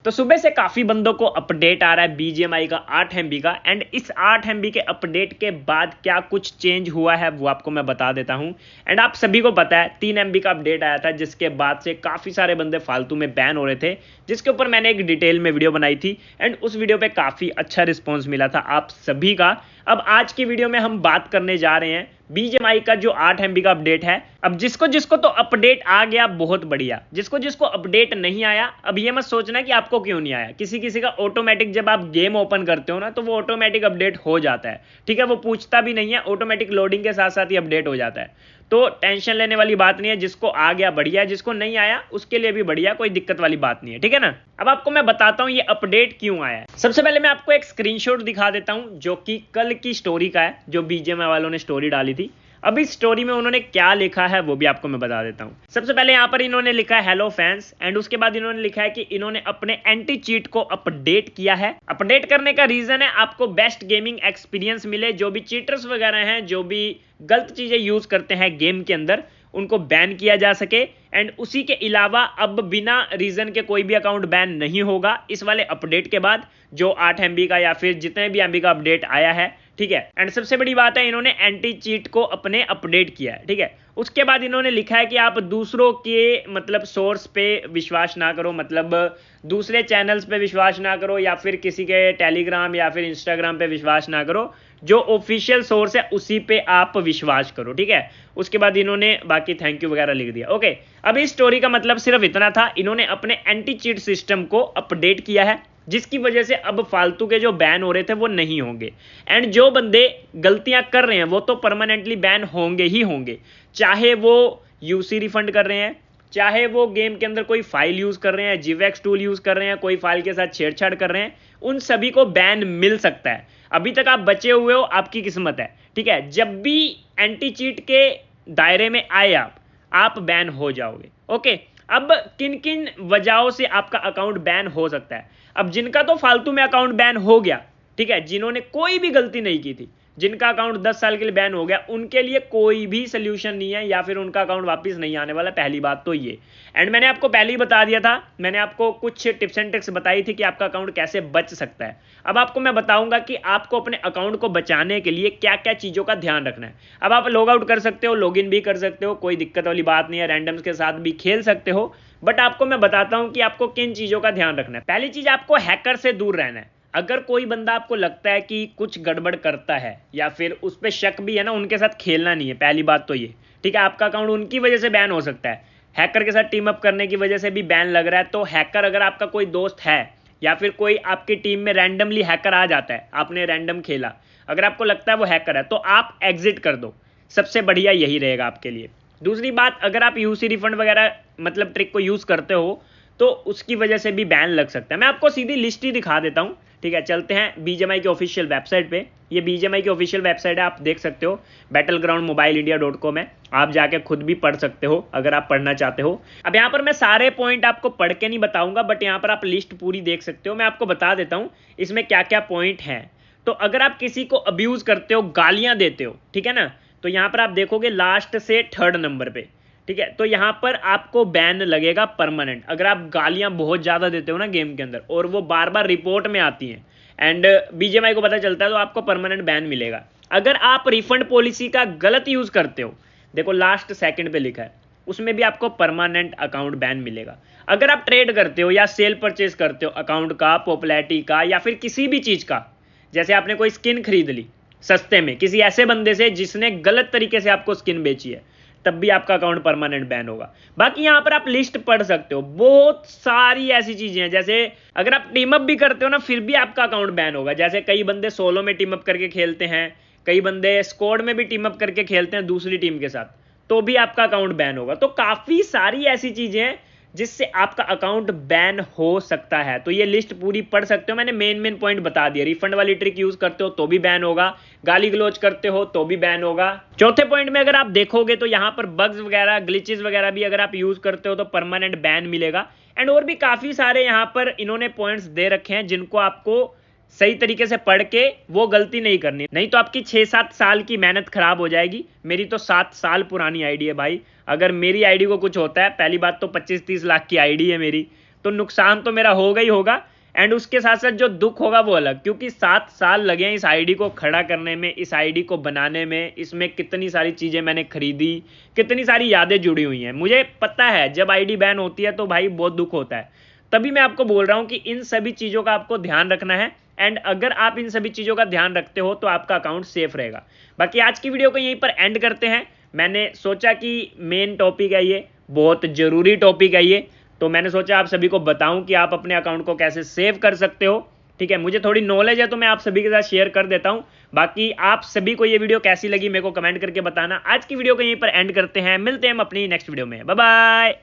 तो सुबह से काफी बंदों को अपडेट आ रहा है बीजीएमआई का 8 एमबी का। एंड इस 8 एमबी के अपडेट के बाद क्या कुछ चेंज हुआ है वो आपको मैं बता देता हूं। एंड आप सभी को पता है 3 एमबी का अपडेट आया था, जिसके बाद से काफी सारे बंदे फालतू में बैन हो रहे थे, जिसके ऊपर मैंने एक डिटेल में वीडियो बनाई थी। एंड उस वीडियो पे काफी अच्छा रिस्पॉन्स मिला था आप सभी का। अब आज की वीडियो में हम बात करने जा रहे हैं बीजीएमआई का जो 8 एमबी का अपडेट है। अब जिसको जिसको तो अपडेट आ गया बहुत बढ़िया, जिसको जिसको अपडेट नहीं आया अब ये मत सोचना कि आपको क्यों नहीं आया। किसी किसी का ऑटोमेटिक जब आप गेम ओपन करते हो ना तो वो ऑटोमेटिक अपडेट हो जाता है, ठीक है, वो पूछता भी नहीं है, ऑटोमेटिक लोडिंग के साथ साथ ही अपडेट हो जाता है। तो टेंशन लेने वाली बात नहीं है, जिसको आ गया बढ़िया है, जिसको नहीं आया उसके लिए भी बढ़िया, कोई दिक्कत वाली बात नहीं है, ठीक है ना। अब आपको मैं बताता हूं ये अपडेट क्यों आया है। सबसे पहले मैं आपको एक स्क्रीनशॉट दिखा देता हूं जो कि कल की स्टोरी का है, जो बीजीएमआई वालों ने स्टोरी डाली थी। अब इस स्टोरी में उन्होंने क्या लिखा है वो भी आपको मैं बता देता हूं। सबसे पहले यहां पर इन्होंने लिखा है हेलो फैंस, एंड उसके बाद इन्होंने लिखा है कि इन्होंने अपने एंटी चीट को अपडेट किया है। अपडेट करने का रीजन है आपको बेस्ट गेमिंग एक्सपीरियंस मिले। जो भी चीटर्स वगैरह हैं, जो भी गलत चीजें यूज करते हैं गेम के अंदर, उनको बैन किया जा सके। एंड उसी के अलावा अब बिना रीजन के कोई भी अकाउंट बैन नहीं होगा इस वाले अपडेट के बाद, जो 8 एमबी का या फिर जितने भी एमबी का अपडेट आया है, ठीक है। एंड सबसे बड़ी बात है इन्होंने एंटी चीट को अपने अपडेट किया है, ठीक है। उसके बाद इन्होंने लिखा है कि आप दूसरों के मतलब सोर्स पे विश्वास ना करो, मतलब दूसरे चैनल्स पे विश्वास ना करो, या फिर किसी के टेलीग्राम या फिर इंस्टाग्राम पे विश्वास ना करो, जो ऑफिशियल सोर्स है उसी पे आप विश्वास करो, ठीक है। उसके बाद इन्होंने बाकी थैंक यू वगैरह लिख दिया, ओके। अब इस स्टोरी का मतलब सिर्फ इतना था, इन्होंने अपने एंटी चीट सिस्टम को अपडेट किया है, जिसकी वजह से अब फालतू के जो बैन हो रहे थे वो नहीं होंगे। एंड जो बंदे गलतियां कर रहे हैं वो तो परमानेंटली बैन होंगे ही होंगे, चाहे वो यूसी रिफंड कर रहे हैं, चाहे वो गेम के अंदर कोई फाइल यूज कर रहे हैं, जीवेक्स टूल यूज कर रहे हैं, कोई फाइल के साथ छेड़छाड़ कर रहे हैं, उन सभी को बैन मिल सकता है। अभी तक आप बचे हुए हो, आपकी किस्मत है, ठीक है। जब भी एंटी चीट के दायरे में आए आप बैन हो जाओगे, ओके। अब किन किन वजहों से आपका अकाउंट बैन हो सकता है। अब जिनका तो फालतू में अकाउंट बैन हो गया, ठीक है, जिन्होंने कोई भी गलती नहीं की थी, जिनका अकाउंट 10 साल के लिए बैन हो गया, उनके लिए कोई भी सोल्यूशन नहीं है, या फिर उनका अकाउंट वापस नहीं आने वाला, पहली बात तो ये। एंड मैंने आपको पहले ही बता दिया था, मैंने आपको कुछ टिप्स एंड ट्रिक्स बताई थी कि आपका अकाउंट कैसे बच सकता है। अब आपको मैं बताऊंगा कि आपको अपने अकाउंट को बचाने के लिए क्या क्या चीजों का ध्यान रखना है। अब आप लॉग आउट कर सकते हो, लॉग इन भी कर सकते हो, कोई दिक्कत वाली बात नहीं है, रैंडम्स के साथ भी खेल सकते हो, बट आपको मैं बताता हूं कि आपको किन चीजों का ध्यान रखना है। पहली चीज, आपको हैकर से दूर रहना है। अगर कोई बंदा आपको लगता है कि कुछ गड़बड़ करता है या फिर उस पर शक भी है ना, उनके साथ खेलना नहीं है, पहली बात तो ये, ठीक है। आपका अकाउंट उनकी वजह से बैन हो सकता है, हैकर के साथ टीम अप करने की वजह से भी बैन लग रहा है। तो हैकर अगर आपका कोई दोस्त है या फिर कोई आपकी टीम में रैंडमली हैकर आ जाता है, आपने रैंडम खेला, अगर आपको लगता है वो हैकर है तो आप एग्जिट कर दो, सबसे बढ़िया यही रहेगा आपके लिए। दूसरी बात, अगर आप यूसी रिफंड वगैरह मतलब ट्रिक को यूज करते हो तो उसकी वजह से भी बैन लग सकता है। मैं आपको सीधी लिस्ट ही दिखा देता हूं, ठीक है। चलते हैं बीजीएमआई की ऑफिशियल वेबसाइट पे। ये बीजीएमआई की ऑफिशियल वेबसाइट है, आप देख सकते हो, battlegroundmobileindia.com है, आप जाके खुद भी पढ़ सकते हो अगर आप पढ़ना चाहते हो। अब यहाँ पर मैं सारे पॉइंट आपको पढ़ के नहीं बताऊंगा, बट यहाँ पर आप लिस्ट पूरी देख सकते हो। मैं आपको बता देता हूँ इसमें क्या क्या पॉइंट हैं। तो अगर आप किसी को अब्यूज करते हो, गालियां देते हो, ठीक है ना, तो यहाँ पर आप देखोगे लास्ट से 3rd नंबर पे, ठीक है, तो यहाँ पर आपको बैन लगेगा परमानेंट। अगर आप गालियां बहुत ज्यादा देते हो ना गेम के अंदर और वो बार बार रिपोर्ट में आती हैं एंड बीजीएमआई को पता चलता है, तो आपको परमानेंट बैन मिलेगा। अगर आप रिफंड पॉलिसी का गलत यूज करते हो, देखो लास्ट सेकंड पे लिखा है, उसमें भी आपको परमानेंट अकाउंट बैन मिलेगा। अगर आप ट्रेड करते हो या सेल परचेज करते हो अकाउंट का, पॉपुलैरिटी का, या फिर किसी भी चीज का, जैसे आपने कोई स्किन खरीद ली सस्ते में किसी ऐसे बंदे से जिसने गलत तरीके से आपको स्किन बेची है, तब भी आपका अकाउंट परमानेंट बैन होगा। बाकी यहां पर आप लिस्ट पढ़ सकते हो, बहुत सारी ऐसी चीजें हैं। जैसे अगर आप टीम अप भी करते हो ना, फिर भी आपका अकाउंट बैन होगा। जैसे कई बंदे सोलो में टीम अप करके खेलते हैं, कई बंदे स्क्वाड में भी टीम अप करके खेलते हैं दूसरी टीम के साथ, तो भी आपका अकाउंट बैन होगा। तो काफी सारी ऐसी चीजें हैं जिससे आपका अकाउंट बैन हो सकता है। तो ये लिस्ट पूरी पढ़ सकते हो, मैंने मेन पॉइंट बता दिया। रिफंड वाली ट्रिक यूज करते हो तो भी बैन होगा, गाली गलोच करते हो तो भी बैन होगा। चौथे पॉइंट में अगर आप देखोगे तो यहाँ पर बग्स वगैरह, ग्लिचेस वगैरह भी अगर आप यूज करते हो तो परमानेंट बैन मिलेगा। एंड और भी काफी सारे यहाँ पर इन्होंने पॉइंट्स दे रखे हैं जिनको आपको सही तरीके से पढ़ के वो गलती नहीं करनी, नहीं तो आपकी 6-7 साल की मेहनत खराब हो जाएगी। मेरी तो 7 साल पुरानी आईडी है भाई, अगर मेरी आईडी को कुछ होता है, पहली बात तो 25-30 लाख की आईडी है मेरी, तो नुकसान तो मेरा होगा ही होगा, एंड उसके साथ साथ जो दुख होगा वो अलग, क्योंकि 7 साल लगे हैं इस आईडी को खड़ा करने में, इस आईडी को बनाने में। इसमें कितनी सारी चीज़ें मैंने खरीदी, कितनी सारी यादें जुड़ी हुई हैं। मुझे पता है जब आईडी बैन होती है तो भाई बहुत दुख होता है, तभी मैं आपको बोल रहा हूं कि इन सभी चीज़ों का आपको ध्यान रखना है, एंड अगर आप इन सभी चीज़ों का ध्यान रखते हो तो आपका अकाउंट सेफ रहेगा। बाकी आज की वीडियो को यहीं पर एंड करते हैं। मैंने सोचा कि मेन टॉपिक है ये, बहुत ज़रूरी टॉपिक है ये, तो मैंने सोचा आप सभी को बताऊं कि आप अपने अकाउंट को कैसे सेव कर सकते हो। ठीक है, मुझे थोड़ी नॉलेज है तो मैं आप सभी के साथ शेयर कर देता हूं। बाकी आप सभी को ये वीडियो कैसी लगी मेरे को कमेंट करके बताना। आज की वीडियो को यहीं पर एंड करते हैं, मिलते हैं हम अपनी नेक्स्ट वीडियो में। Bye bye.